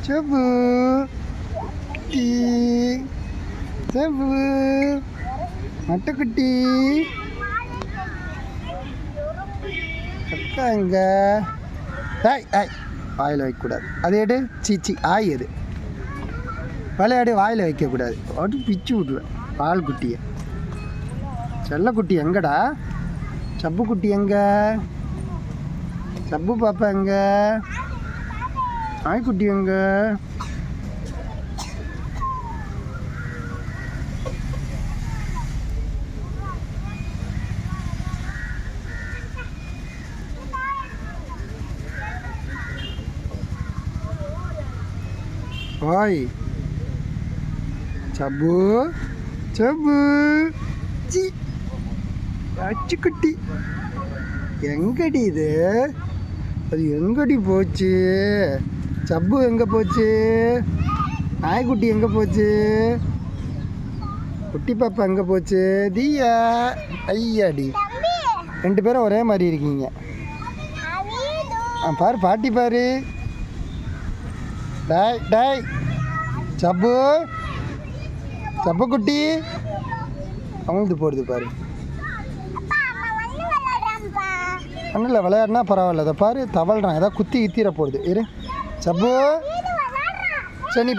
சப்பு குட்டி சப்பு மட்டக்குட்டி அக்கா எங்க ஆய் ஆய் வாயில் வைக்கக்கூடாது அது எடு சீச்சி ஆய் எது விளையாடு வாயில் வைக்கக்கூடாது அப்படி பிச்சு விட்டுருவேன் பால் குட்டியை செல்லக்குட்டி எங்கடா சப்பு குட்டி எங்க சப்பு பாப்பா எங்க நாய்க்குட்டி எங்க ஓய் சப்பு சப்பு சி அச்சுக்குட்டி எங்கடி இது அது எங்கடி போச்சு சப்பு எங்கே போச்சு நாய்க்குட்டி எங்கே போச்சு குட்டி பாப்பா எங்கே போச்சு தீயா ஐயாடி ரெண்டு பேரும் ஒரே மாதிரி இருக்கீங்க பாரு பாட்டி பாரு டாய் டாய் சப்பு சப்பு குட்டி அவங்களுக்கு போடுது பாரு ஒன்றும் விளையாடினா பரவாயில்ல அதை பாரு தவழ்றான் ஏதாவது குத்தி ஈத்திர போடுது இரு சப்பு சரி